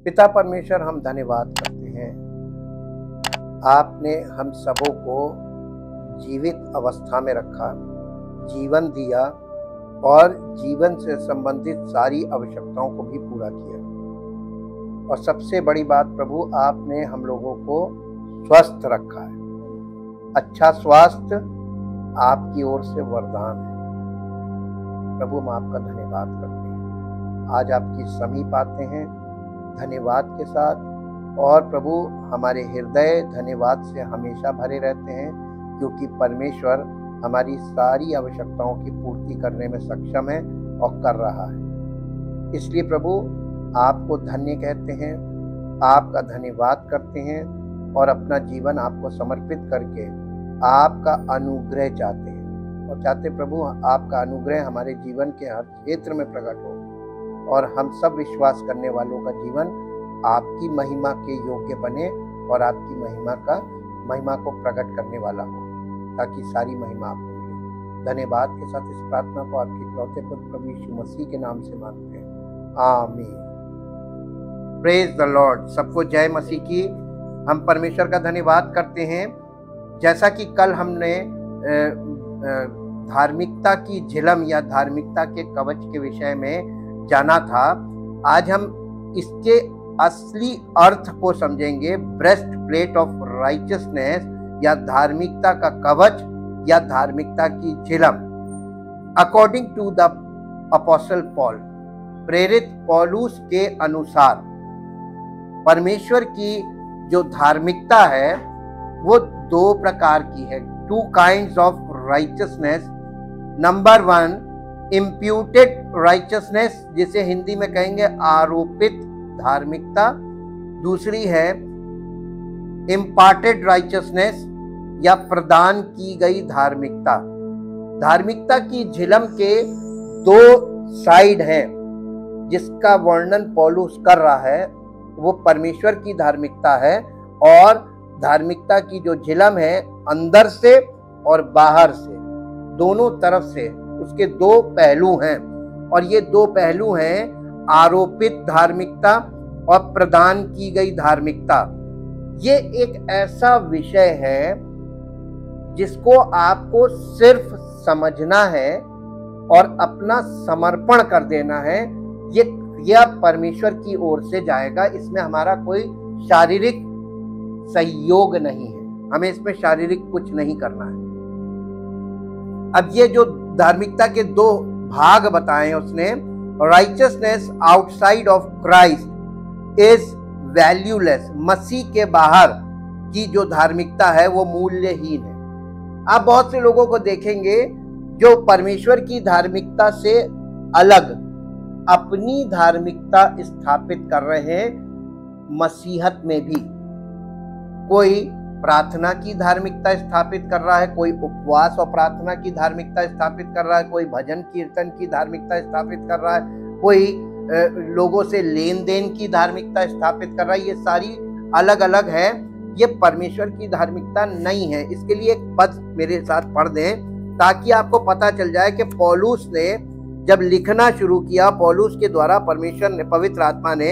पिता परमेश्वर, हम धन्यवाद करते हैं, आपने हम सबों को जीवित अवस्था में रखा, जीवन दिया और जीवन से संबंधित सारी आवश्यकताओं को भी पूरा किया। और सबसे बड़ी बात प्रभु, आपने हम लोगों को स्वस्थ रखा है। अच्छा स्वास्थ्य आपकी ओर से वरदान है। प्रभु, हम आपका धन्यवाद करते हैं। आज आपकी समीप आते हैं धन्यवाद के साथ, और प्रभु हमारे हृदय धन्यवाद से हमेशा भरे रहते हैं, क्योंकि परमेश्वर हमारी सारी आवश्यकताओं की पूर्ति करने में सक्षम है और कर रहा है। इसलिए प्रभु आपको धन्य कहते हैं, आपका धन्यवाद करते हैं और अपना जीवन आपको समर्पित करके आपका अनुग्रह चाहते हैं। और चाहते प्रभु आपका अनुग्रह हमारे जीवन के हर क्षेत्र में प्रकट हो और हम सब विश्वास करने वालों का जीवन आपकी महिमा के योग्य बने और आपकी महिमा को प्रकट करने वाला हो, ताकि सारी महिमा आपको मिले। धन्यवाद के साथ इस प्रार्थना को आपके इकलौते पुत्र प्रभु यीशु मसीह के नाम से मांगते हैं, आमीन। Praise the Lord. सबको जय मसीह की। हम परमेश्वर का धन्यवाद करते हैं। जैसा कि कल हमने धार्मिकता की झिलम या धार्मिकता के कवच के विषय में जाना था, आज हम इसके असली अर्थ को समझेंगे। ब्रेस्ट प्लेट ऑफ राइचियसनेस या धार्मिकता का कवच या धार्मिकता की झिलम। According to the apostle Paul, प्रेरित पौलुस के अनुसार परमेश्वर की जो धार्मिकता है वो दो प्रकार की है। Two kinds of righteousness. Number 1, imputed righteousness, जिसे हिंदी में कहेंगे आरोपित धार्मिकता। दूसरी है इम्पार्टेड राइचियसनेस या प्रदान की गई धार्मिकता। धार्मिकता की झिलम के दो साइड हैं, जिसका वर्णन पौलुस कर रहा है। वो परमेश्वर की धार्मिकता है और धार्मिकता की जो झिलम है अंदर से और बाहर से, दोनों तरफ से उसके दो पहलू हैं। और ये दो पहलू हैं आरोपित धार्मिकता और प्रदान की गई धार्मिकता। ये एक ऐसा विषय है जिसको आपको सिर्फ समझना है और अपना समर्पण कर देना है। यह परमेश्वर की ओर से जाएगा। इसमें हमारा कोई शारीरिक सहयोग नहीं है, हमें इसमें शारीरिक कुछ नहीं करना है। अब ये जो धार्मिकता के दो भाग बताए उसने, righteousness outside of Christ is valueless. मसीह के बाहर की जो धार्मिकता है वो मूल्यहीन है। आप बहुत से लोगों को देखेंगे जो परमेश्वर की धार्मिकता से अलग अपनी धार्मिकता स्थापित कर रहे हैं। मसीहत में भी कोई प्रार्थना की धार्मिकता स्थापित कर रहा है, कोई उपवास और प्रार्थना की धार्मिकता स्थापित कर रहा है, कोई भजन कीर्तन की धार्मिकता स्थापित कर रहा है, कोई लोगों से लेन देन की धार्मिकता स्थापित कर रहा है। ये सारी अलग अलग है, ये परमेश्वर की धार्मिकता नहीं है। इसके लिए एक पद मेरे साथ पढ़ दें ताकि आपको पता चल जाए कि पौलुस ने जब लिखना शुरू किया, पौलुस के द्वारा परमेश्वर ने, पवित्र आत्मा ने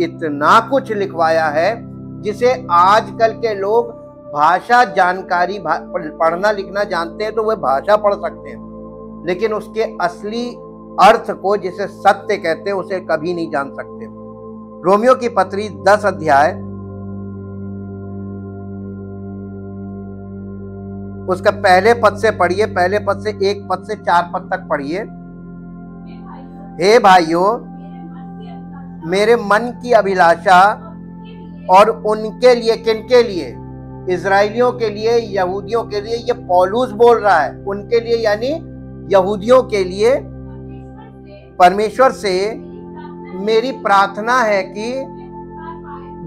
इतना कुछ लिखवाया है जिसे आजकल के लोग भाषा जानकारी, पढ़ना लिखना जानते हैं तो वह भाषा पढ़ सकते हैं, लेकिन उसके असली अर्थ को, जिसे सत्य कहते हैं, उसे कभी नहीं जान सकते। रोमियो की पत्री 10 अध्याय उसका पहले पद से पढ़िए, पहले पद से 1 पद से 4 पद तक पढ़िए। हे भाइयों, मेरे मन की अभिलाषा और उनके लिए, किनके लिए? इजराइलियों के लिए, यहूदियों के लिए। ये पौलुस बोल रहा है, उनके लिए यानी यहूदियों के लिए। परमेश्वर से मेरी प्रार्थना है कि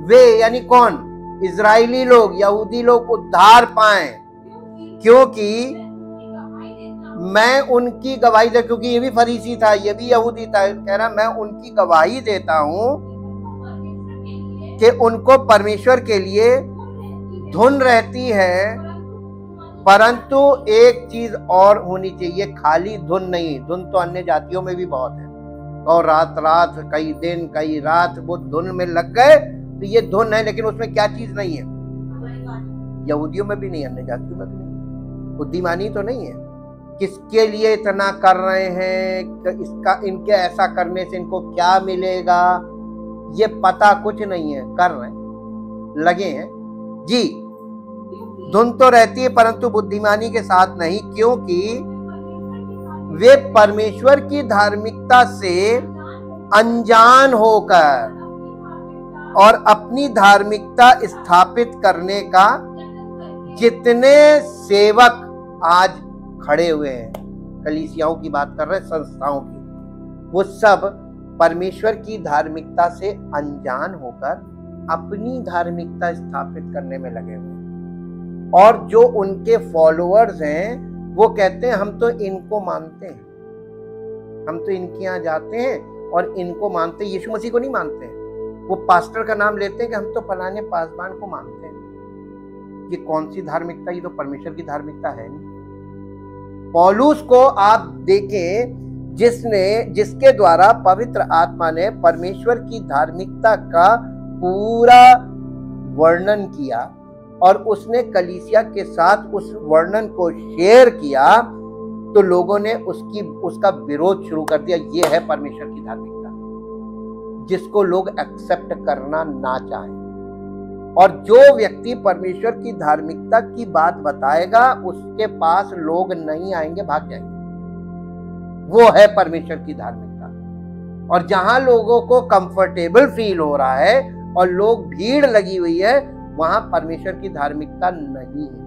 वे, यानी कौन? इजराइली लोग, यहूदी लोग उद्धार पाएं, क्योंकि मैं उनकी गवाही दे, क्योंकि ये भी फरीसी था, ये भी यहूदी था। कह रहा मैं उनकी गवाही देता हूं कि उनको परमेश्वर के लिए धुन रहती है, परंतु एक चीज और होनी चाहिए, खाली धुन नहीं। धुन तो अन्य जातियों में भी बहुत है, और रात रात कई दिन कई रात वो धुन में लग गए, तो ये धुन है, लेकिन उसमें क्या चीज नहीं है? यहूदियों में भी नहीं, अन्य जातियों में भी नहीं, बुद्धिमानी तो नहीं है। किसके लिए इतना कर रहे हैं, इसका इनके ऐसा करने से इनको क्या मिलेगा, ये पता कुछ नहीं है, कर रहे हैं, लगे हैं जी। धुन तो रहती है परंतु बुद्धिमानी के साथ नहीं, क्योंकि वे परमेश्वर की धार्मिकता से अनजान होकर और अपनी धार्मिकता स्थापित करने का जितने सेवक आज खड़े हुए हैं, कलीसियाओं की बात कर रहे हैं, संस्थाओं की, वो सब परमेश्वर की धार्मिकता से अनजान होकर अपनी धार्मिकता स्थापित करने में लगे हुए हैं। और जो उनके फॉलोअर्स हैं वो कहते हैं हम तो इनको मानते हैं, हम तो इनके यहाँ जाते हैं और इनको मानते हैं, यीशु मसीह को नहीं मानते हैं। वो पास्टर का नाम लेते हैं कि हम तो फलाने पासबान को मानते हैं। ये कौन सी धार्मिकता? ये तो परमेश्वर की धार्मिकता है नहीं। पौलुस को आप देखें, जिसके द्वारा पवित्र आत्मा ने परमेश्वर की धार्मिकता का पूरा वर्णन किया और उसने कलीसिया के साथ उस वर्णन को शेयर किया, तो लोगों ने उसका विरोध शुरू कर दिया। ये है परमेश्वर की धार्मिकता, जिसको लोग एक्सेप्ट करना ना चाहें। और जो व्यक्ति परमेश्वर की धार्मिकता की बात बताएगा, उसके पास लोग नहीं आएंगे, भाग जाएंगे। वो है परमेश्वर की धार्मिकता। और जहां लोगों को कंफर्टेबल फील हो रहा है और लोग भीड़ लगी हुई है, वहां परमेश्वर की धार्मिकता नहीं है।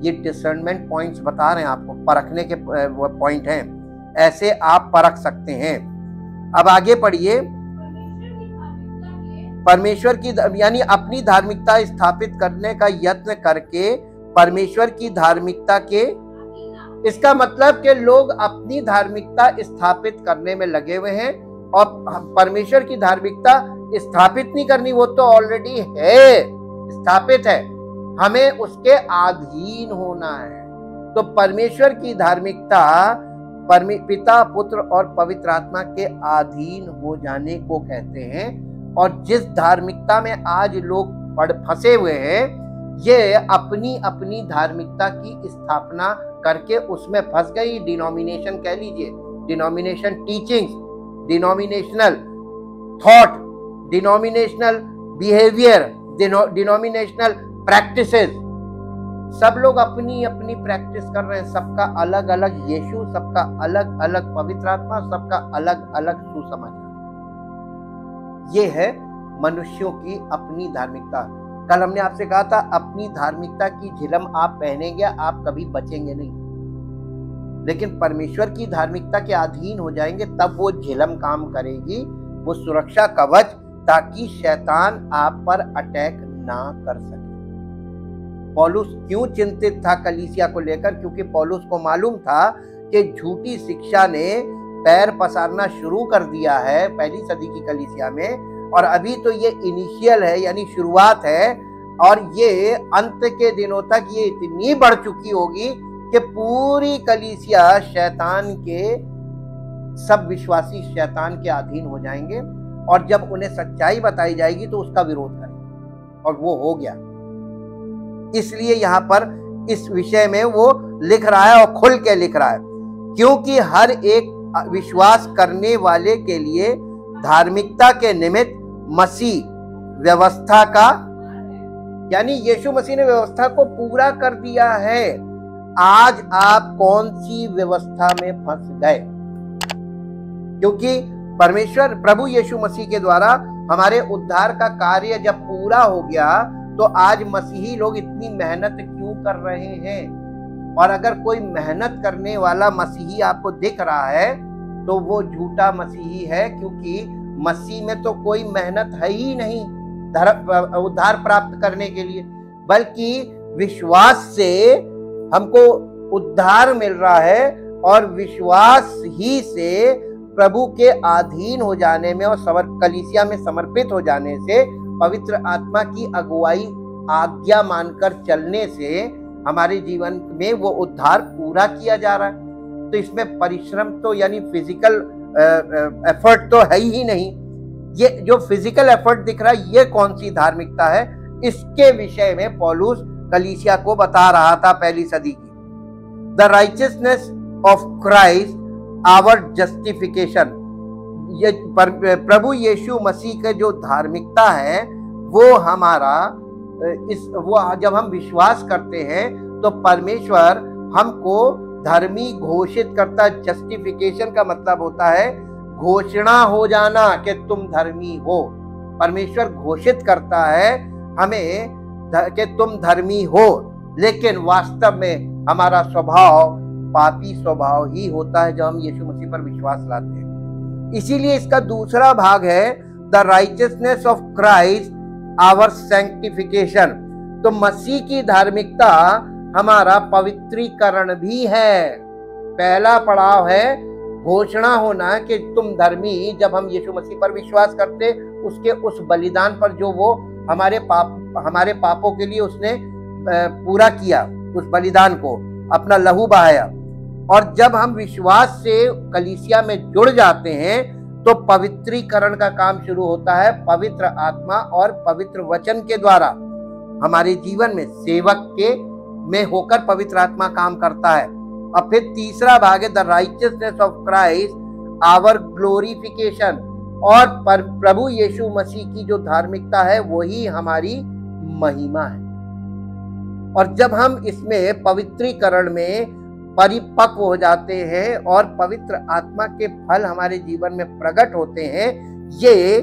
ये डिसर्नमेंट पॉइंट्स बता रहे हैं आपको, परखने के पॉइंट हैं, ऐसे आप परख सकते हैं। अब आगे पढ़िए। परमेश्वर की यानी अपनी धार्मिकता स्थापित करने का यत्न करके परमेश्वर की धार्मिकता के, इसका मतलब कि लोग अपनी धार्मिकता स्थापित करने में लगे हुए हैं और परमेश्वर की धार्मिकता स्थापित नहीं करनी, वो तो ऑलरेडी है, स्थापित है, हमें उसके अधीन होना है। तो परमेश्वर की धार्मिकता पिता, पुत्र और पवित्र आत्मा के अधीन हो जाने को कहते हैं। और जिस धार्मिकता में आज लोग फंसे हुए हैं, ये अपनी अपनी धार्मिकता की स्थापना करके उसमें फंस गई। डिनोमिनेशन कह लीजिए, denomination teachings, denominational thought, denominational behaviour, denominational practices, सब लोग अपनी अपनी प्रैक्टिस कर रहे हैं। सबका अलग अलग यीशु, सबका अलग अलग पवित्र आत्मा, सबका अलग अलग सुसमाचार। ये है मनुष्यों की अपनी धार्मिकता। कल हमने आपसे कहा था, अपनी धार्मिकता की झिलम आप पहनेंगे, आप कभी बचेंगे नहीं। लेकिन परमेश्वर की धार्मिकता के अधीन हो जाएंगे, तब वो झिलम काम करेगी, वो सुरक्षा कवच, ताकि शैतान आप पर अटैक ना कर सके। पौलुस क्यों चिंतित था कलीसिया को लेकर? क्योंकि पौलुस को मालूम था कि झूठी शिक्षा ने पैर पसारना शुरू कर दिया है पहली सदी की कलीसिया में, और अभी तो ये इनिशियल है, यानी शुरुआत है, और ये अंत के दिनों तक ये इतनी बढ़ चुकी होगी कि पूरी कलीसिया शैतान के, सब विश्वासी शैतान के अधीन हो जाएंगे, और जब उन्हें सच्चाई बताई जाएगी तो उसका विरोध करेंगे। और वो हो गया। इसलिए यहाँ पर इस विषय में वो लिख रहा है और खुल के लिख रहा है, क्योंकि हर एक विश्वास करने वाले के लिए धार्मिकता के निमित्त मसीह व्यवस्था का, यानी यीशु मसीह ने व्यवस्था को पूरा कर दिया है। आज आप कौन सी व्यवस्था में फंस गए? क्योंकि परमेश्वर प्रभु यीशु मसीह के द्वारा हमारे उद्धार का कार्य जब पूरा हो गया, तो आज मसीही लोग इतनी मेहनत क्यों कर रहे हैं? और अगर कोई मेहनत करने वाला मसीही आपको दिख रहा है, तो वो झूठा मसीही है, क्योंकि मसीह में तो कोई मेहनत है ही नहीं उद्धार प्राप्त करने के लिए, बल्कि विश्वास से हमको उद्धार मिल रहा है, और विश्वास ही से प्रभु के अधीन हो जाने में और कलीसिया में समर्पित हो जाने से, पवित्र आत्मा की अगुवाई आज्ञा मानकर चलने से हमारे जीवन में वो उद्धार पूरा किया जा रहा है। तो इसमें परिश्रम तो, यानी फिजिकल एफर्ट तो है ही नहीं। ये जो फिजिकल एफर्ट दिख रहा है, ये कौन सी धार्मिकता है, इसके विषय में पौलुस कलीसिया को बता रहा था पहली सदी की। The righteousness of Christ our justification, ये प्रभु यीशु मसीह के जो धार्मिकता है वो हमारा जब हम विश्वास करते हैं तो परमेश्वर हमको धर्मी घोषित करता। जस्टिफिकेशन का मतलब होता है घोषणा हो जाना कि तुम धर्मी हो। परमेश्वर घोषित करता है हमें कि तुम धर्मी हो, लेकिन वास्तव में हमारा स्वभाव पापी स्वभाव ही होता है जब हम यीशु मसीह पर विश्वास लाते हैं। इसीलिए इसका दूसरा भाग है the righteousness of Christ our sanctification. तो मसीह की धार्मिकता हमारा पवित्रीकरण भी है। पहला पड़ाव है घोषणा होना कि तुम धर्मी। जब हम यीशु मसीह पर विश्वास करते, उसके उस बलिदान पर जो वो हमारे पापों के लिए उसने पूरा किया, उस बलिदान को अपना लहू बहाया, और जब हम विश्वास से कलीसिया में जुड़ जाते हैं तो पवित्रीकरण का काम शुरू होता है पवित्र आत्मा और पवित्र वचन के द्वारा। हमारे जीवन में सेवक के में होकर पवित्र आत्मा काम करता है। और फिर तीसरा भाग है the righteousness of Christ our glorification, और प्रभु यीशु मसीह की जो धार्मिकता है वही हमारी महिमा है। और जब हम इसमें पवित्रीकरण में परिपक्व हो जाते हैं और पवित्र आत्मा के फल हमारे जीवन में प्रकट होते हैं, ये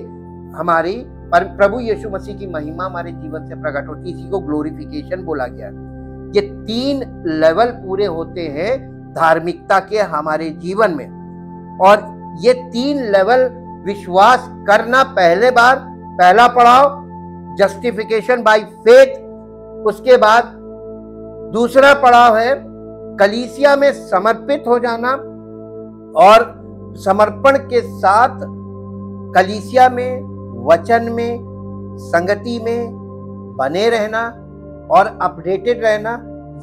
हमारी प्रभु यीशु मसीह की महिमा हमारे जीवन से प्रकट होती है। इसी को ग्लोरिफिकेशन बोला गया है। ये 3 लेवल पूरे होते हैं धार्मिकता के हमारे जीवन में, और ये 3 लेवल विश्वास करना पहला पड़ाव जस्टिफिकेशन बाय फेथ। उसके बाद दूसरा पड़ाव है कलीसिया में समर्पित हो जाना, और समर्पण के साथ कलीसिया में, वचन में, संगति में बने रहना और अपडेटेड रहना।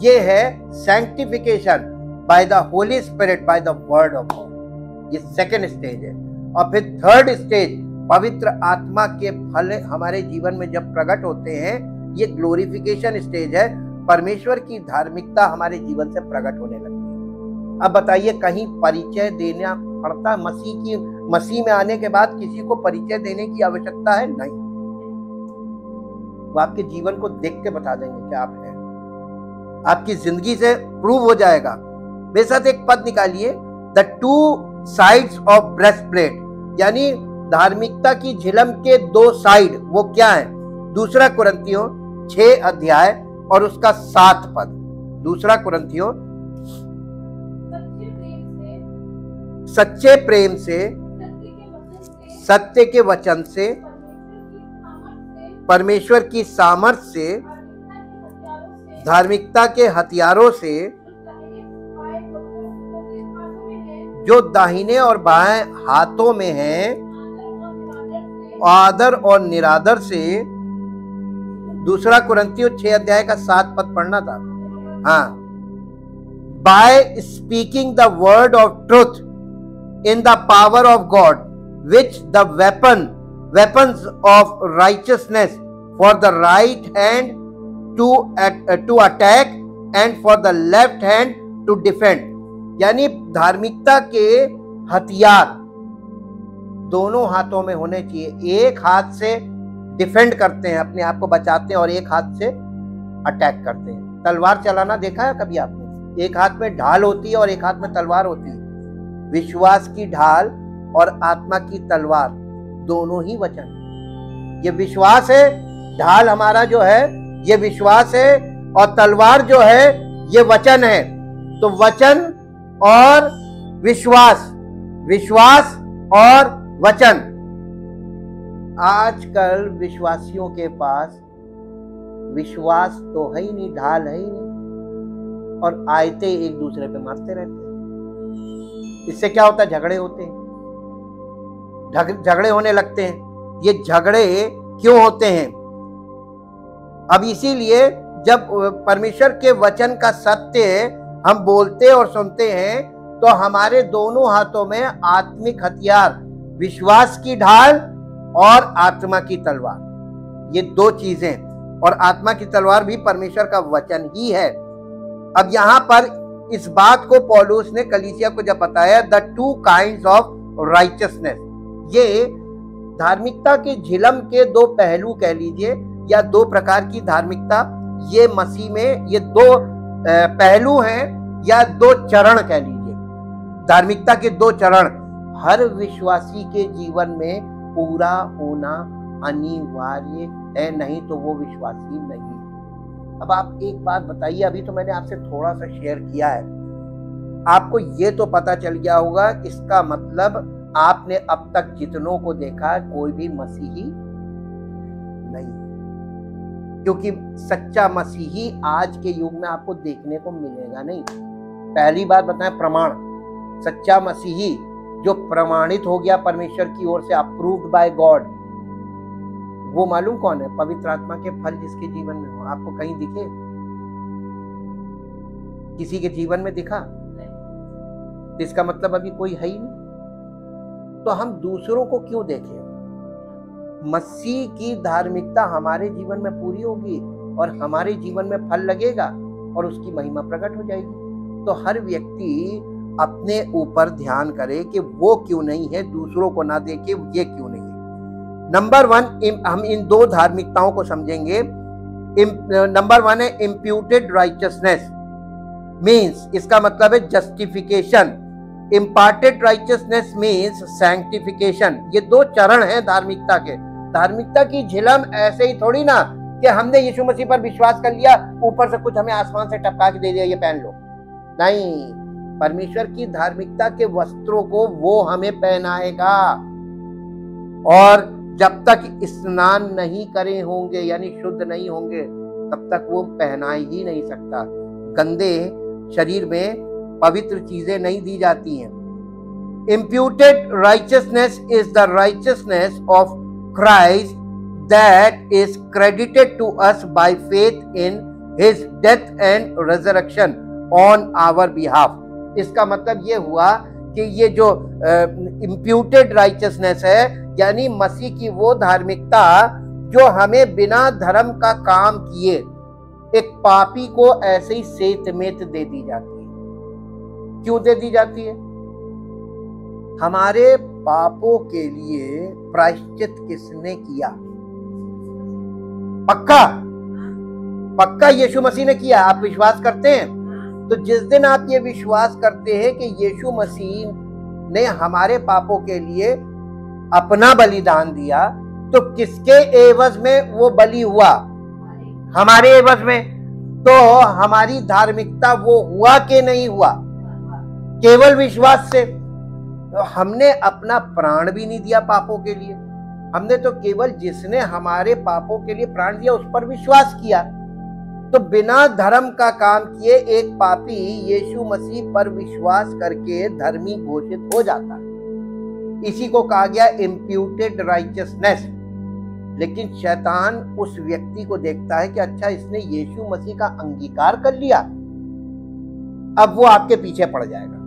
ये है sanctification by the Holy Spirit, by the word of God. ये सेकंड स्टेज है। और फिर थर्ड स्टेज पवित्र आत्मा के फल हमारे जीवन में जब प्रकट होते हैं, ये ग्लोरिफिकेशन स्टेज है। परमेश्वर की धार्मिकता हमारे जीवन से प्रकट होने लगती है। अब बताइए, कहीं परिचय देना पड़ता? मसीह में आने के बाद किसी को परिचय देने की आवश्यकता है? नहीं। वो आपके जीवन को देख के बता देंगे कि आप हैं, आपकी जिंदगी से प्रूव हो जाएगा। मेरे साथ एक पद निकालिए, द 2 साइड्स ऑफ ब्रेस्टप्लेट, यानी धार्मिकता की झिलम के 2 साइड। वो क्या है? 2 कुरिन्थियों 6 अध्याय और उसका 7 पद। 2 कुरिन्थियों सच्चे प्रेम से, सत्य के वचन से, परमेश्वर की सामर्थ से, धार्मिकता के हथियारों से, जो दाहिने और बाएं हाथों में हैं, आदर और निरादर से। 2 कुरिन्थियों 6 अध्याय का 7 पद पढ़ना था। हाँ, by speaking the word of truth in the power of God, which the weapons of righteousness for the right hand to attack and for the left hand to defend। यानी धार्मिकता के हथियार दोनों हाथों में होने चाहिए। एक हाथ से डिफेंड करते हैं, अपने आप को बचाते हैं, और एक हाथ से अटैक करते हैं। तलवार चलाना देखा है कभी आपने? एक हाथ में ढाल होती है और एक हाथ में तलवार होती है। विश्वास की ढाल और आत्मा की तलवार दोनों ही वचन। ये विश्वास है, ढाल हमारा जो है ये विश्वास है, और तलवार जो है ये वचन है। तो वचन और विश्वास, विश्वास और वचन। आजकल विश्वासियों के पास विश्वास तो है ही नहीं, ढाल है ही नहीं, और आयते एक दूसरे पे मारते रहते हैं। इससे क्या होता है? झगड़े होते हैं, झगड़े होने लगते हैं। ये झगड़े क्यों होते हैं? अब इसीलिए जब परमेश्वर के वचन का सत्य हम बोलते और सुनते हैं तो हमारे दोनों हाथों में आत्मिक हथियार, विश्वास की ढाल और आत्मा की तलवार, ये दो चीजें, और आत्मा की तलवार भी परमेश्वर का वचन ही है। अब यहां पर इस बात को पौलुस ने कलीसिया को जब बताया, the two kinds of righteousness, ये धार्मिकता के झिलम के दो पहलू कह लीजिए, या दो प्रकार की धार्मिकता, ये मसीह में ये दो पहलू हैं या दो चरण कह लीजिए। धार्मिकता के दो चरण हर विश्वासी के जीवन में पूरा होना अनिवार्य है, नहीं तो वो विश्वासी नहीं। अब आप एक बात बताइए, अभी तो मैंने आपसे थोड़ा सा शेयर किया है, आपको ये तो पता चल गया होगा, इसका मतलब आपने अब तक जितनों को देखा कोई भी मसीही नहीं, क्योंकि सच्चा मसीही आज के युग में आपको देखने को मिलेगा नहीं। पहली बात बताएं, प्रमाण, सच्चा मसीही जो प्रमाणित हो गया परमेश्वर की ओर से, अप्रूव्ड बाय गॉड, वो मालूम कौन है? पवित्र आत्मा के फल जिसके जीवन में हो। आपको कहीं दिखे? किसी के जीवन में दिखा? इसका मतलब अभी कोई है ही नहीं। तो हम दूसरों को क्यों देखें? मसीह की धार्मिकता हमारे जीवन में पूरी होगी और हमारे जीवन में फल लगेगा और उसकी महिमा प्रकट हो जाएगी। तो हर व्यक्ति अपने ऊपर ध्यान करे कि वो क्यों नहीं है, दूसरों को ना देखे ये क्यों नहीं है। नंबर वन, हम इन दो धार्मिकताओं को समझेंगे। नंबर वन है इम्प्यूटेड राइचियसनेस, मीन्स इसका मतलब है justification. Imparted righteousness means sanctification. ये दो चरण हैं धार्मिकता के। धार्मिकता की झिलम ऐसे ही थोड़ी ना कि हमने यीशु मसीह पर विश्वास कर लिया, ऊपर से कुछ हमें आसमान से टपका के दे दिया, ये पहन लो। नहीं, परमेश्वर की धार्मिकता के वस्त्रों को वो हमें पहनाएगा, और जब तक स्नान नहीं करे होंगे यानी शुद्ध नहीं होंगे तब तक वो पहना ही नहीं सकता। गंदे शरीर में पवित्र चीजें नहीं दी जाती हैं। Imputed righteousness is the righteousness of Christ that is credited to us by faith in his death and resurrection on our behalf। इसका मतलब ये हुआ कि ये जो imputed righteousness है, यानी मसीह की वो धार्मिकता जो हमें बिना धर्म का काम किए एक पापी को ऐसे ही सेतमेत दे दी जाती है। क्यों दे दी जाती है? हमारे पापों के लिए प्रायश्चित किसने किया? पक्का यीशु मसीह ने किया। आप विश्वास करते हैं? तो जिस दिन आप ये विश्वास करते हैं कि यीशु मसीह ने हमारे पापों के लिए अपना बलिदान दिया, तो किसके एवज में वो बलि हुआ? हमारे एवज में। तो हमारी धार्मिकता वो हुआ कि नहीं हुआ? केवल विश्वास से। तो हमने अपना प्राण भी नहीं दिया पापों के लिए, हमने तो केवल जिसने हमारे पापों के लिए प्राण दिया उस पर विश्वास किया। तो बिना धर्म का काम किए एक पापी यीशु मसीह पर विश्वास करके धर्मी घोषित हो जाता है। इसी को कहा गया इम्प्यूटेड राइचियसनेस। लेकिन शैतान उस व्यक्ति को देखता है कि अच्छा, इसने यीशु मसीह का अंगीकार कर लिया, अब वो आपके पीछे पड़ जाएगा।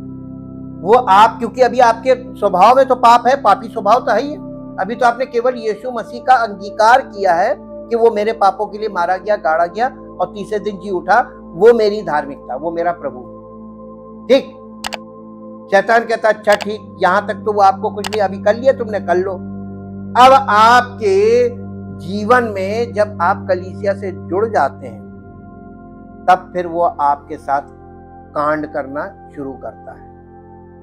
वो आप, क्योंकि अभी आपके स्वभाव में तो पाप है, पापी स्वभाव तो है ही है। अभी तो आपने केवल यीशु मसीह का अंगीकार किया है कि वो मेरे पापों के लिए मारा गया, गाड़ा गया और तीसरे दिन जी उठा, वो मेरी धार्मिकता, वो मेरा प्रभु। ठीक। शैतान कहता अच्छा ठीक, यहां तक तो वो आपको कुछ नहीं, अभी कर लिया तुमने, कर लो। अब आपके जीवन में जब आप कलीसिया से जुड़ जाते हैं तब फिर वो आपके साथ कांड करना शुरू करता है।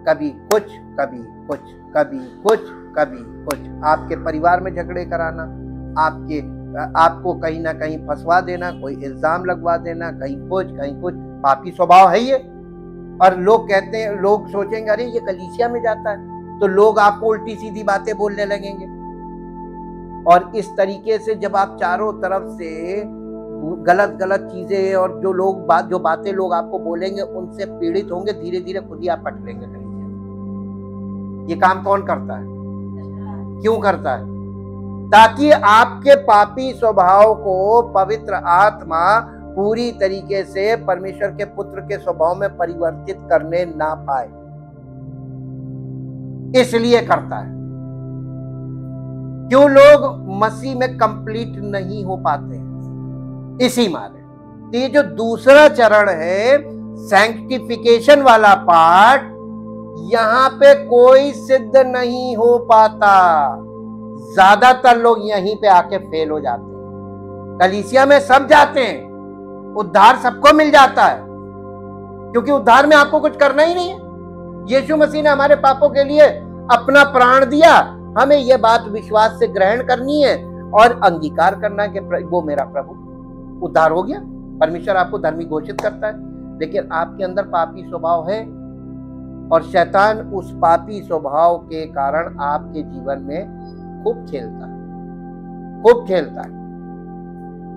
कभी कुछ, कभी कुछ, कभी कुछ, कभी कुछ। आपके परिवार में झगड़े कराना, आपको कहीं ना कहीं फंसवा देना, कोई इल्जाम लगवा देना, कहीं कुछ। पापी स्वभाव है ये। और लोग कहते हैं, लोग सोचेंगे अरे ये कलीसिया में जाता है, तो लोग आपको उल्टी सीधी बातें बोलने लगेंगे। और इस तरीके से जब आप चारों तरफ से गलत चीजें और जो बातें लोग आपको बोलेंगे उनसे पीड़ित होंगे, धीरे धीरे खुद ही आप पटलेंगे कलीसिया। ये काम कौन करता है? क्यों करता है? ताकि आपके पापी स्वभाव को पवित्र आत्मा पूरी तरीके से परमेश्वर के पुत्र के स्वभाव में परिवर्तित करने ना पाए। इसलिए करता है। क्यों लोग मसीह में कंप्लीट नहीं हो पाते हैं? इसी मारे। तो ये जो दूसरा चरण है, सैंक्टिफिकेशन वाला पार्ट, यहां पे कोई सिद्ध नहीं हो पाता। ज्यादातर लोग यहीं पे आके फेल हो जाते हैं। कलीसिया में सब जाते हैं, उद्धार सबको मिल जाता है, क्योंकि उद्धार में आपको कुछ करना ही नहीं है। यीशु मसीह ने हमारे पापों के लिए अपना प्राण दिया। हमें यह बात विश्वास से ग्रहण करनी है और अंगीकार करना है कि वो मेरा प्रभु। उद्धार हो गया, परमेश्वर आपको धर्मी घोषित करता है। लेकिन आपके अंदर पापी स्वभाव है और शैतान उस पापी स्वभाव के कारण आपके जीवन में खूब खेलता है।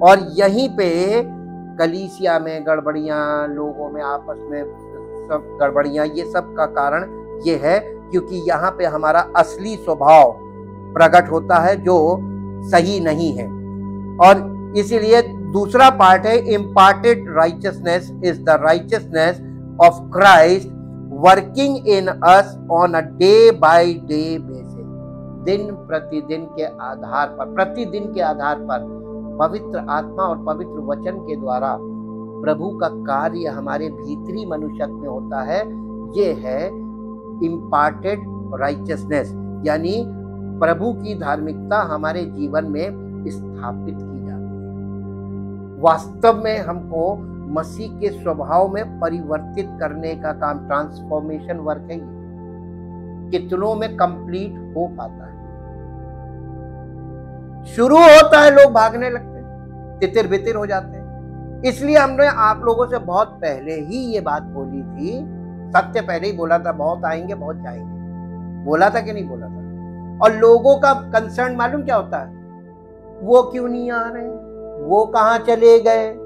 और यहीं पे कलीसिया में गड़बड़ियां, लोगों में आपस में सब गड़बड़ियां, ये सब का कारण ये है क्योंकि यहाँ पे हमारा असली स्वभाव प्रकट होता है जो सही नहीं है। और इसीलिए दूसरा पार्ट है, imparted righteousness is the righteousness of Christ working in us on a day by day basis. दिन प्रतिदिन के आधार पर पवित्र आत्मा और पवित्र वचन के द्वारा प्रभु का कार्य हमारे भीतरी मनुष्य में होता है। ये है इम्पार्टेड राइचियसनेस, यानी प्रभु की धार्मिकता हमारे जीवन में स्थापित की जाती है। वास्तव में हमको मसीह के स्वभाव में परिवर्तित करने का काम, ट्रांसफॉर्मेशन वर्क है। कितनों में कंप्लीट हो पाता है? शुरू होता है, लोग भागने लगते हैं, तितिर बितिर हो जाते हैं। इसलिए हमने आप लोगों से बहुत पहले ही ये बात बोली थी, सत्य पहले ही बोला था, बहुत आएंगे बहुत जाएंगे। बोला था कि नहीं बोला था? और लोगों का कंसर्न मालूम क्या होता है? वो क्यों नहीं आ रहे, वो कहां चले गए।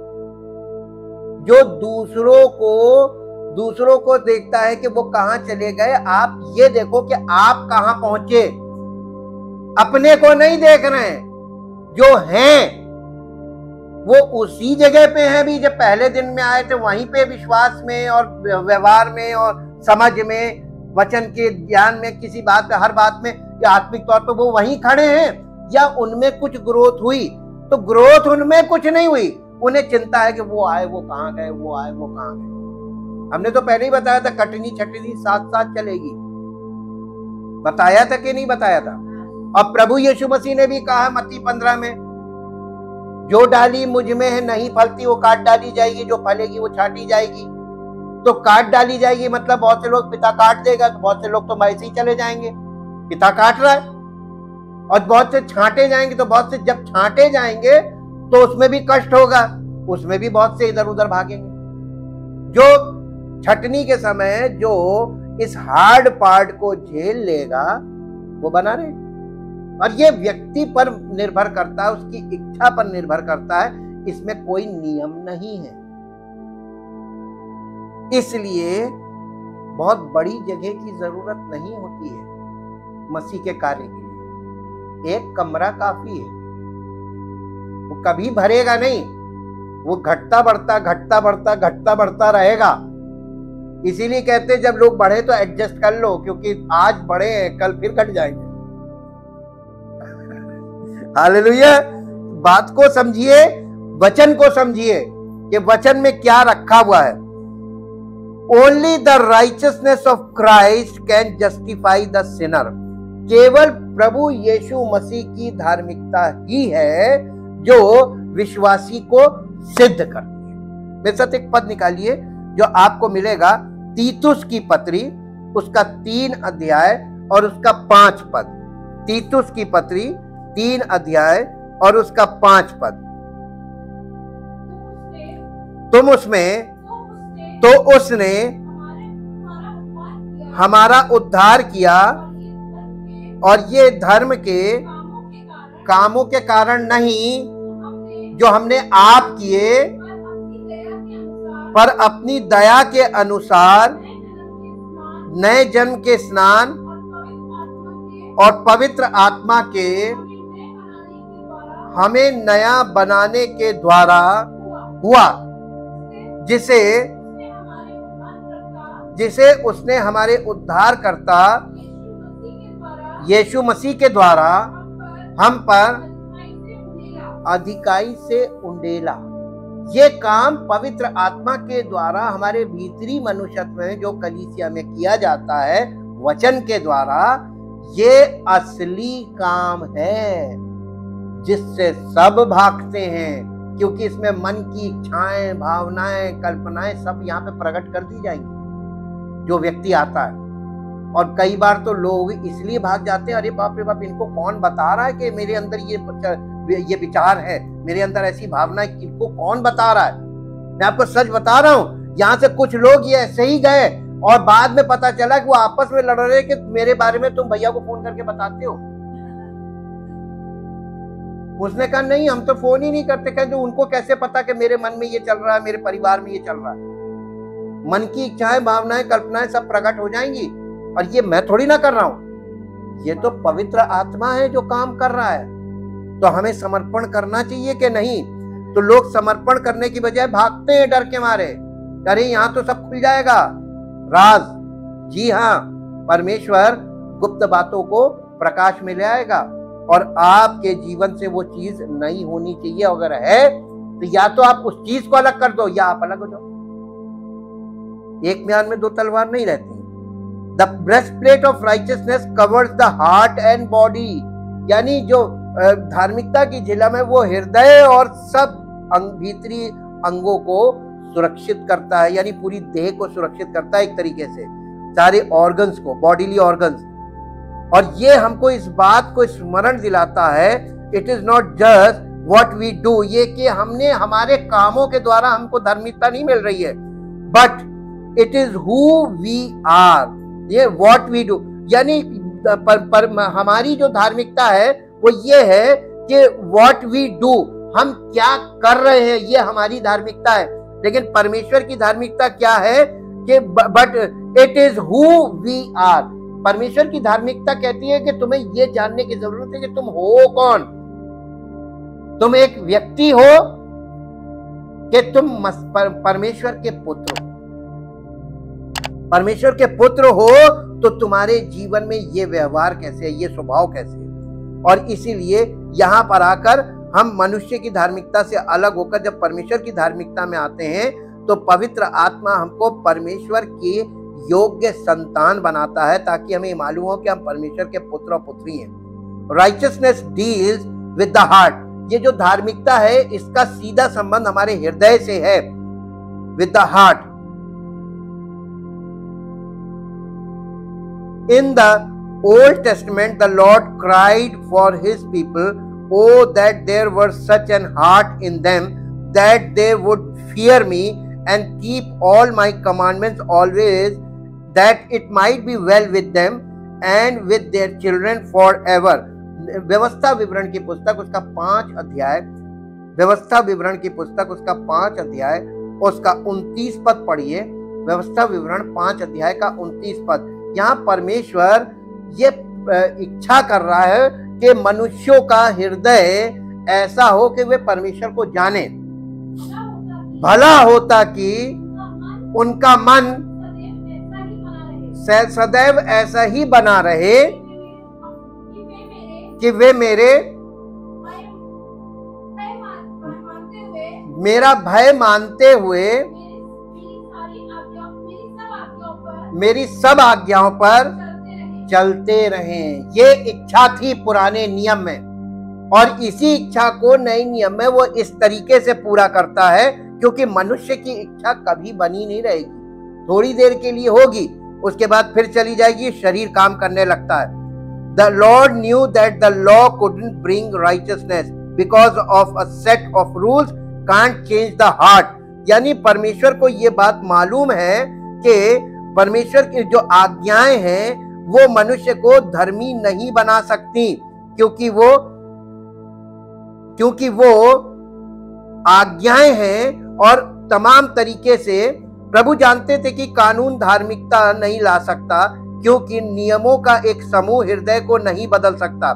जो दूसरों को देखता है कि वो कहां चले गए, आप ये देखो कि आप कहां पहुंचे। अपने को नहीं देख रहे हैं, जो हैं वो उसी जगह पे हैं भी जब पहले दिन में आए थे, वहीं पे विश्वास में और व्यवहार में और समझ में, वचन के ज्ञान में, किसी बात पे, हर बात में, या आत्मिक तौर पे वो वहीं खड़े हैं। या उनमें कुछ ग्रोथ हुई? तो ग्रोथ उनमें कुछ नहीं हुई। उन्हें चिंता है कि वो आए वो कहां गए, वो आए वो कहां गए। हमने तो पहले ही बताया था, कटनी छटनी साथ साथ चलेगी। बताया था कि नहीं बताया था? और प्रभु यीशु मसीह ने भी कहा मत्ती 15 में, जो डाली मुझ में है नहीं फलती वो काट डाली जाएगी, जो फलेगी वो छांटी जाएगी। तो काट डाली जाएगी मतलब बहुत से लोग पिता काट देगा, तो बहुत से लोग तो ऐसे ही चले जाएंगे, पिता काट रहा है। और बहुत से छांटे जाएंगे, तो बहुत से जब छांटे जाएंगे तो उसमें भी कष्ट होगा, उसमें भी बहुत से इधर उधर भागेंगे। जो छटनी के समय जो इस हार्ड पार्ट को झेल लेगा वो बना रहे। और ये व्यक्ति पर निर्भर करता है, उसकी इच्छा पर निर्भर करता है, इसमें कोई नियम नहीं है। इसलिए बहुत बड़ी जगह की जरूरत नहीं होती है मसीह के कार्य के लिए। एक कमरा काफी है, वो कभी भरेगा नहीं, वो घटता बढ़ता रहेगा। इसीलिए कहते हैं जब लोग बढ़े तो एडजस्ट कर लो, क्योंकि आज बढ़े हैं कल फिर घट जाएंगे। हालेलुया। बात को समझिए, वचन को समझिए कि वचन में क्या रखा हुआ है। Only the righteousness of Christ can justify the Sinner. केवल प्रभु यीशु मसीह की धार्मिकता ही है जो विश्वासी को सिद्ध करती है। मेरे साथ एक पद निकालिए जो आपको मिलेगा तीतुस की पत्री, उसका 3 अध्याय और उसका 5 पद। तीतुस की पत्री 3 अध्याय और उसका 5 पद। तो उसने हमारा उद्धार किया, और ये धर्म के कामों के कारण नहीं जो हमने आप किए, पर अपनी दया के अनुसार नए जन्म के स्नान और पवित्र आत्मा के हमें नया बनाने के द्वारा हुआ, जिसे उसने हमारे उद्धारकर्ता यीशु मसीह के द्वारा हम पर अधिकाई से उंडेला। ये काम पवित्र आत्मा के द्वारा हमारे भीतरी मनुष्यत्व में जो कलीसिया में किया जाता है वचन के द्वारा, ये असली काम है जिससे सब भागते हैं, क्योंकि इसमें मन की इच्छाएं, भावनाएं, कल्पनाएं सब यहाँ पे प्रकट कर दी जाएंगी जो व्यक्ति आता है। और कई बार तो लोग इसलिए भाग जाते हैं, अरे बाप रे बाप, इनको कौन बता रहा है कि मेरे अंदर ये विचार है, मेरे अंदर ऐसी भावना है, इनको कौन बता रहा है। मैं आपको सच बता रहा हूँ, यहाँ से कुछ लोग ये ऐसे ही गए और बाद में पता चला कि वो आपस में लड़ रहे कि मेरे बारे में तुम भैया को फोन करके बताते हो। उसने कहा नहीं, हम तो फोन ही नहीं करते। कहे तो उनको कैसे पता कि मेरे मन में ये चल रहा है, मेरे परिवार में ये चल रहा है। मन की इच्छाएं, भावनाएं, कल्पनाएं सब प्रकट हो जाएंगी। और ये मैं थोड़ी ना कर रहा हूं, ये तो पवित्र आत्मा है जो काम कर रहा है। तो हमें समर्पण करना चाहिए कि नहीं? तो लोग समर्पण करने की बजाय भागते हैं डर के मारे, अरे यहाँ तो सब खुल जाएगा राज। जी हाँ, परमेश्वर गुप्त बातों को प्रकाश में ले आएगा और आपके जीवन से वो चीज नहीं होनी चाहिए। अगर है तो या तो आप उस चीज को अलग कर दो या आप अलग हो जाओ। एक म्यान में दो तलवार नहीं रहती। The breastplate of righteousness covers the heart and body, यानी जो धार्मिकता की झिलम है वो हृदय और सब भीतरी अंगों को सुरक्षित करता है, यानी पूरी देह को सुरक्षित करता है एक तरीके से, सारे ऑर्गन्स को, बॉडीली ऑर्गन्स। और ये हमको इस बात को स्मरण दिलाता है, it is not just what we do, ये कि हमने हमारे कामों के द्वारा हमको धार्मिकता नहीं मिल रही है, but it is who we are, ये व्हाट वी डू, यानी हमारी जो धार्मिकता है वो ये है कि व्हाट वी डू, हम क्या कर रहे हैं, ये हमारी धार्मिकता है। लेकिन परमेश्वर की धार्मिकता क्या है कि but it is who we are. परमेश्वर की धार्मिकता कहती है कि तुम्हें ये जानने की जरूरत है कि तुम हो कौन। तुम एक व्यक्ति हो कि तुम परमेश्वर के पुत्र हो। परमेश्वर के पुत्र हो तो तुम्हारे जीवन में ये व्यवहार कैसे है, ये स्वभाव कैसे है। और इसीलिए यहां पर आकर हम मनुष्य की धार्मिकता से अलग होकर जब परमेश्वर की धार्मिकता में आते हैं तो पवित्र आत्मा हमको परमेश्वर की योग्य संतान बनाता है, ताकि हमें मालूम हो कि हम परमेश्वर के पुत्र और पुत्री हैं। Righteousness deals with the heart, ये जो धार्मिकता है इसका सीधा संबंध हमारे हृदय से है, with the heart. In the Old Testament, the Lord cried for his people, oh, that there were such an heart in them, that they would fear me and keep all my commandments always, that it might be well with them and with their children forever. व्यवस्था विवरण की पुस्तक उसका 5 अध्याय, व्यवस्था विवरण की पुस्तक उसका 5 अध्याय उसका 29 पद पढ़िए। व्यवस्था विवरण 5 अध्याय का 29 पद। यहाँ परमेश्वर ये इच्छा कर रहा है कि मनुष्यों का हृदय ऐसा हो कि वे परमेश्वर को जाने। भला होता कि उनका मन सदैव ऐसा ही बना रहे कि वे मेरा भय मानते हुए मेरी सब आज्ञाओं पर चलते रहें। ये इच्छा थी पुराने नियम में, और इसी इच्छा को नए नियम में वो इस तरीके से पूरा करता है, क्योंकि मनुष्य की इच्छा कभी बनी नहीं रहेगी, थोड़ी देर के लिए होगी, उसके बाद फिर चली जाएगी, शरीर काम करने लगता है। The Lord knew that the law couldn't bring righteousness because of a set of rules can't change the heart, यानी परमेश्वर को ये बात मालूम है कि परमेश्वर की जो आज्ञाएं हैं वो मनुष्य को धर्मी नहीं बना सकती, क्योंकि वो आज्ञाएं हैं। और तमाम तरीके से प्रभु जानते थे कि कानून धार्मिकता नहीं ला सकता, क्योंकि नियमों का एक समूह हृदय को नहीं बदल सकता।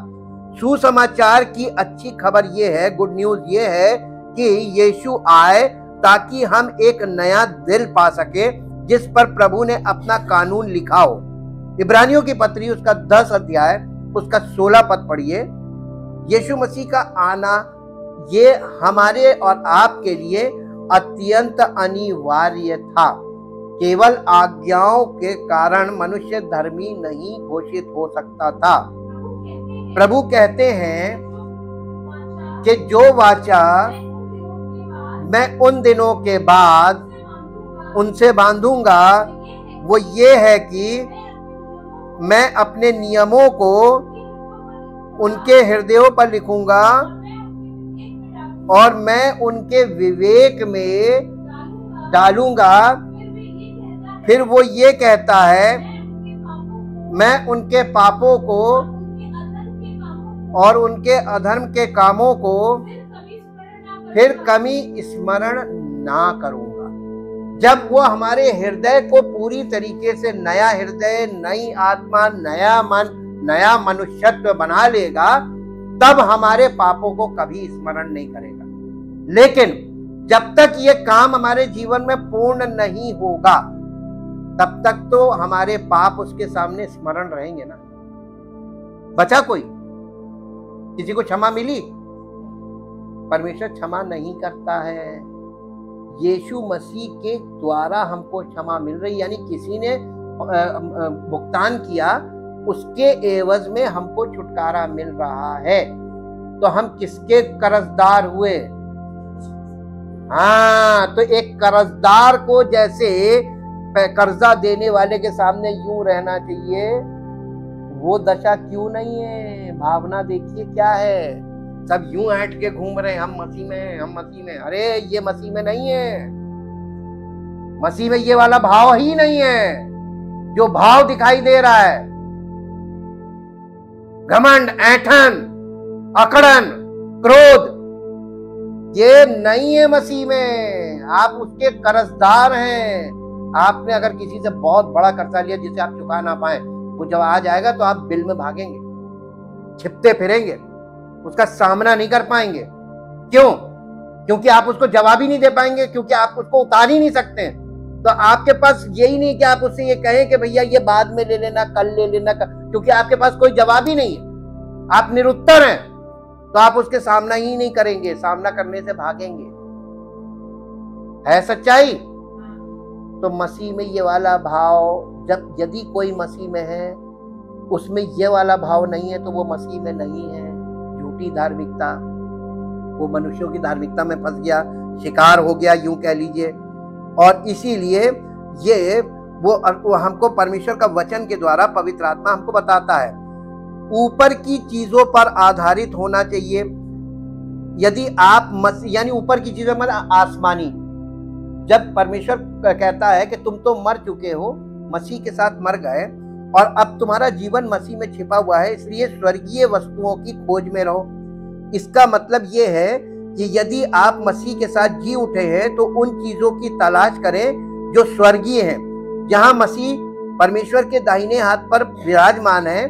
सुसमाचार की अच्छी खबर ये है, गुड न्यूज ये है कि यीशु आए ताकि हम एक नया दिल पा सके जिस पर प्रभु ने अपना कानून लिखा हो। इब्रानियों की पत्री उसका 10 अध्याय उसका 16 पद पढ़िए। यीशु मसीह का आना ये हमारे और आपके लिए अत्यंत अनिवार्य था। केवल आज्ञाओं के कारण मनुष्य धर्मी नहीं घोषित हो सकता था। प्रभु कहते हैं कि जो वाचा मैं उन दिनों के बाद उनसे बांधूंगा वो ये है कि मैं अपने नियमों को उनके हृदयों पर लिखूंगा और मैं उनके विवेक में डालूंगा। फिर वो ये कहता है मैं उनके पापों को और उनके अधर्म के कामों को फिर कभी स्मरण ना करूंगा। जब वो हमारे हृदय को पूरी तरीके से नया हृदय, नई आत्मा, नया मन, नया मनुष्यत्व बना लेगा, तब हमारे पापों को कभी स्मरण नहीं करेगा। लेकिन जब तक ये काम हमारे जीवन में पूर्ण नहीं होगा, तब तक तो हमारे पाप उसके सामने स्मरण रहेंगे ना। बचा कोई? किसी को क्षमा मिली? परमेश्वर क्षमा नहीं करता है। यीशु मसीह के द्वारा हमको क्षमा मिल रही, यानी किसी ने भुगतान किया, उसके एवज में हमको छुटकारा मिल रहा है। तो हम किसके कर्जदार हुए? हाँ, तो एक कर्जदार को जैसे कर्जा देने वाले के सामने यूं रहना चाहिए, वो दशा क्यों नहीं है? भावना देखिए क्या है। सब यूं हट के घूम रहे हैं, हम मसीह में, हम मसीह में। अरे ये मसीह में नहीं है। मसीह में ये वाला भाव ही नहीं है। जो भाव दिखाई दे रहा है, घमंड, ऐंठन, अकड़न, क्रोध, ये नहीं है मसीह में। आप उसके कर्जदार हैं। आपने अगर किसी से बहुत बड़ा कर्जा लिया जिसे आप चुका ना पाए, वो जब आ जाएगा तो आप बिल में भागेंगे, छिपते फिरेंगे, उसका सामना नहीं कर पाएंगे। क्यों? क्योंकि आप उसको जवाब ही नहीं दे पाएंगे, क्योंकि आप उसको उतार ही नहीं सकते। तो आपके पास यही नहीं कि आप उससे ये कहें कि भैया ये बाद में ले लेना, कल ले लेना, क्योंकि आपके पास कोई जवाब ही नहीं है। आप निरुत्तर हैं, तो आप उसके सामना ही नहीं करेंगे, सामना करने से भागेंगे। है सच्चाई? तो मसीह में ये वाला भाव, जब यदि कोई मसीह में है उसमें ये वाला भाव नहीं है, तो वो मसीह में नहीं है। झूठी धार्मिकता, वो मनुष्यों की धार्मिकता में फंस गया, शिकार हो गया, यूं कह लीजिए। और इसीलिए ये वो हमको परमेश्वर का वचन के द्वारा पवित्र आत्मा हमको बताता है, ऊपर की चीजों पर आधारित होना चाहिए। यदि आप यानी ऊपर की चीजों मतलब आसमानी, जब परमेश्वर कहता है कि तुम तो मर चुके हो, मसीह के साथ मर गए और अब तुम्हारा जीवन मसीह में छिपा हुआ है, इसलिए स्वर्गीय वस्तुओं की खोज में रहो। इसका मतलब ये है कि यदि आप मसीह के साथ जी उठे हैं तो उन चीजों की तलाश करें जो स्वर्गीय हैं, जहां मसीह परमेश्वर के दाहिने हाथ पर विराजमान है।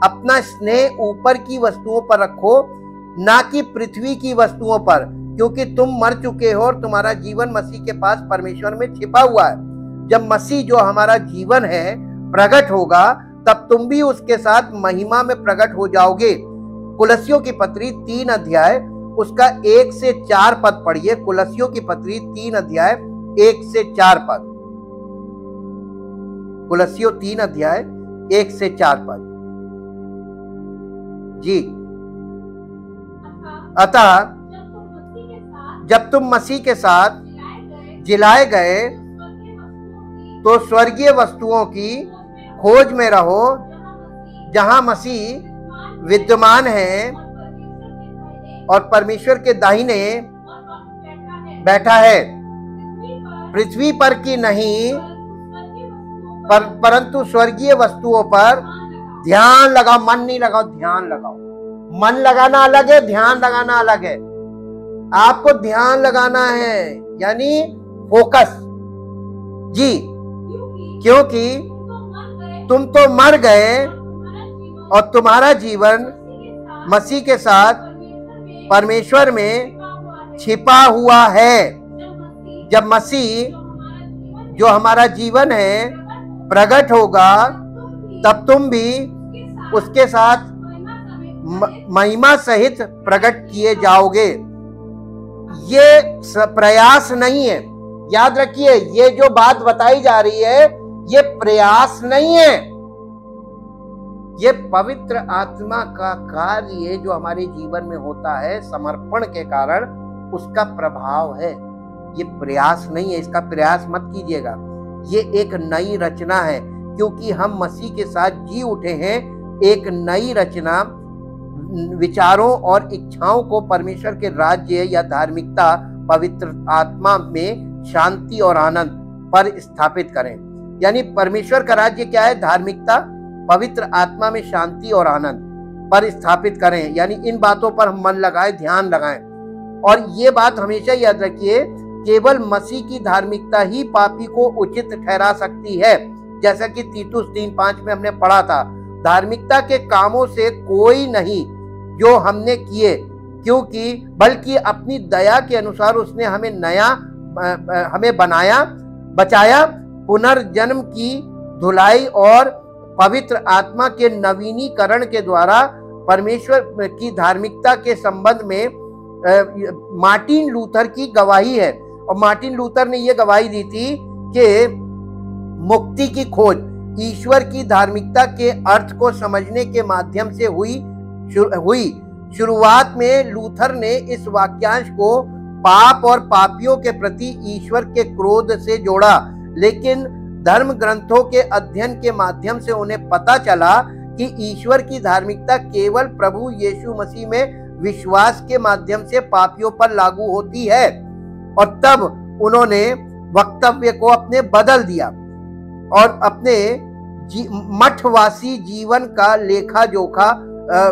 अपना स्नेह ऊपर की वस्तुओं पर रखो, ना कि पृथ्वी की वस्तुओं पर, क्योंकि तुम मर चुके हो और तुम्हारा जीवन मसीह के पास परमेश्वर में छिपा हुआ है। जब मसीह जो हमारा जीवन है प्रकट होगा, तब तुम भी उसके साथ महिमा में प्रकट हो जाओगे। कुलस्सियों की पत्री 3 अध्याय उसका 1 से 4 पद पढ़िए। कुलस्सियों की पत्री 3 अध्याय 1 से 4 पद। कुलस्सियों 3 अध्याय 1 से 4 पद। जी, अतः जब तुम मसीह के साथ जिलाए गए तो स्वर्गीय वस्तुओं की खोज में रहो, जहां मसीह विद्यमान है और परमेश्वर के दाहिने बैठा है। पृथ्वी पर की नहीं परंतु स्वर्गीय वस्तुओं पर ध्यान लगाओ। मन नहीं लगाओ, ध्यान लगाओ। मन लगाना अलग है, ध्यान लगाना अलग है। आपको ध्यान लगाना है, यानी फोकस। जी, क्योंकि तुम तो मर गए और तुम्हारा जीवन मसीह के साथ परमेश्वर में छिपा हुआ है। जब मसीह जो हमारा जीवन है प्रकट होगा, तब तुम भी उसके साथ महिमा सहित प्रकट किए जाओगे। ये प्रयास नहीं है, याद रखिए, ये जो बात बताई जा रही है ये प्रयास नहीं है, ये पवित्र आत्मा का कार्य जो हमारे जीवन में होता है समर्पण के कारण, उसका प्रभाव है। ये प्रयास नहीं है, इसका प्रयास मत कीजिएगा। ये एक नई रचना है, क्योंकि हम मसीह के साथ जी उठे हैं। एक नई रचना विचारों और इच्छाओं को परमेश्वर के राज्य या धार्मिकता, पवित्र आत्मा में शांति और आनंद पर स्थापित करें। यानी परमेश्वर का राज्य क्या है? धार्मिकता, पवित्र आत्मा में शांति और आनंद पर स्थापित करें। यानी इन बातों पर हम मन लगाएं, ध्यान लगाएं। और ये बात हमेशा याद रखिए, केवल मसीह की धार्मिकता ही पापी को उचित ठहरा सकती है। जैसा कि तीतुस 3:5 में हमने पढ़ा था, धार्मिकता के कामों से कोई नहीं जो हमने किए, क्योंकि बल्कि अपनी दया के अनुसार उसने हमें बनाया, बचाया, पुनर्जन्म की धुलाई और पवित्र आत्मा के नवीनीकरण के द्वारा। परमेश्वर की धार्मिकता के संबंध में मार्टिन लूथर की गवाही है, और मार्टिन लूथर ने यह गवाही दी थी कि मुक्ति की खोज ईश्वर की धार्मिकता के अर्थ को समझने के माध्यम से हुई। शुरुआत में लूथर ने इस वाक्यांश को पाप और पापियों के प्रति ईश्वर के क्रोध से जोड़ा, लेकिन धर्म ग्रंथों के अध्ययन के माध्यम से उन्हें पता चला कि ईश्वर की धार्मिकता केवल प्रभु यीशु मसीह में विश्वास के माध्यम से पापियों पर लागू होती है। और तब उन्होंने वक्तव्य को अपने बदल दिया और अपने मठवासी जीवन का लेखा जोखा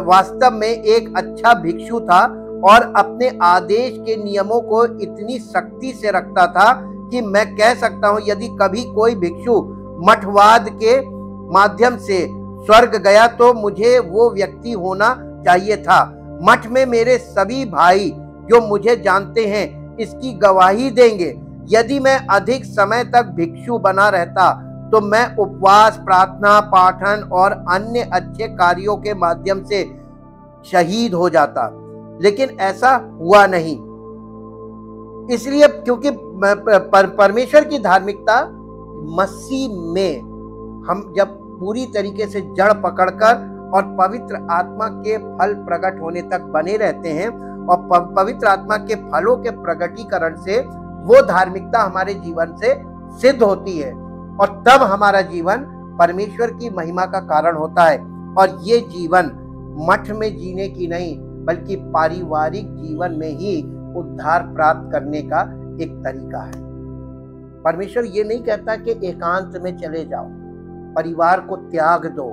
वास्तव में एक अच्छा भिक्षु था और अपने आदेश के नियमों को इतनी सख्ती से रखता था कि मैं कह सकता हूं, यदि कभी कोई भिक्षु मठवाद के माध्यम से स्वर्ग गया तो मुझे वो व्यक्ति होना चाहिए था। मठ में मेरे सभी भाई जो मुझे जानते हैं इसकी गवाही देंगे। यदि मैं अधिक समय तक भिक्षु बना रहता तो मैं उपवास, प्रार्थना, पाठन और अन्य अच्छे कार्यों के माध्यम से शहीद हो जाता, लेकिन ऐसा हुआ नहीं। इसलिए क्योंकि परमेश्वर की धार्मिकता मसीह में हम जब पूरी तरीके से जड़ पकड़कर और पवित्र आत्मा के फल प्रकट होने तक बने रहते हैं, और पवित्र आत्मा के फलों के प्रकटीकरण से वो धार्मिकता हमारे जीवन से सिद्ध होती है, और तब हमारा जीवन परमेश्वर की महिमा का कारण होता है। और ये जीवन मठ में जीने की नहीं, बल्कि पारिवारिक जीवन में ही उद्धार प्राप्त करने का एक तरीका है। परमेश्वर ये नहीं कहता कि एकांत में चले जाओ, परिवार को त्याग दो,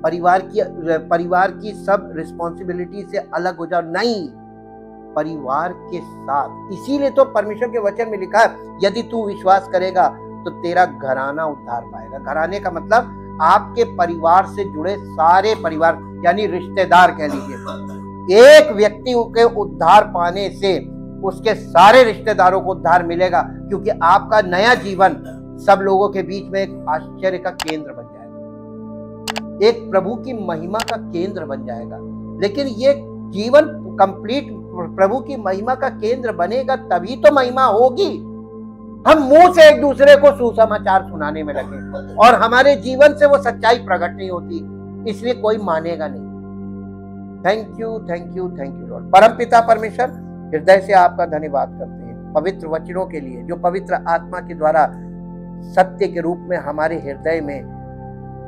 परिवार की सब रिस्पॉन्सिबिलिटी से अलग हो जाओ, नहीं, परिवार के साथ। इसीलिए तो परमेश्वर के वचन में लिखा है, यदि तू विश्वास करेगा तो तेरा घराना उद्धार पाएगा। घराने का मतलब आपके परिवार से जुड़े सारे परिवार, यानी रिश्तेदार कह लीजिए। एक व्यक्ति के उद्धार पाने से उसके सारे रिश्तेदारों को उद्धार मिलेगा, क्योंकि आपका नया जीवन सब लोगों के बीच में एक आश्चर्य का केंद्र बन जाएगा, एक प्रभु की महिमा का केंद्र बन जाएगा। लेकिन ये जीवन कंप्लीट प्रभु की महिमा का केंद्र बनेगा तभी तो महिमा होगी। हम मुंह से एक दूसरे को सुसमाचार सुनाने में लगे और हमारे जीवन से वो सच्चाई प्रकट नहीं होती, इसलिए कोई मानेगा नहीं। Thank you, thank you, thank you Lord. परम पिता परमेश्वर, हृदय से आपका धन्यवाद करते हैं पवित्र वचनों के लिए, जो पवित्र आत्मा के द्वारा सत्य के रूप में हमारे हृदय में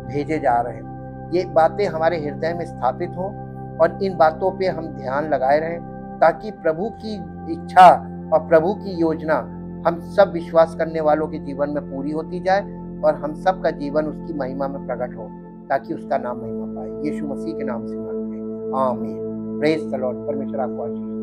भेजे जा रहे हैं। ये बातें हमारे हृदय में स्थापित हों और इन बातों पे हम ध्यान लगाए रहें, ताकि प्रभु की इच्छा और प्रभु की योजना हम सब विश्वास करने वालों के जीवन में पूरी होती जाए और हम सब का जीवन उसकी महिमा में प्रकट हो, ताकि उसका नाम महिमा पाए। यीशु मसीह के नाम से मांगते हैं, आमीन। Praise the Lord. परमेश्वर आपको आशीष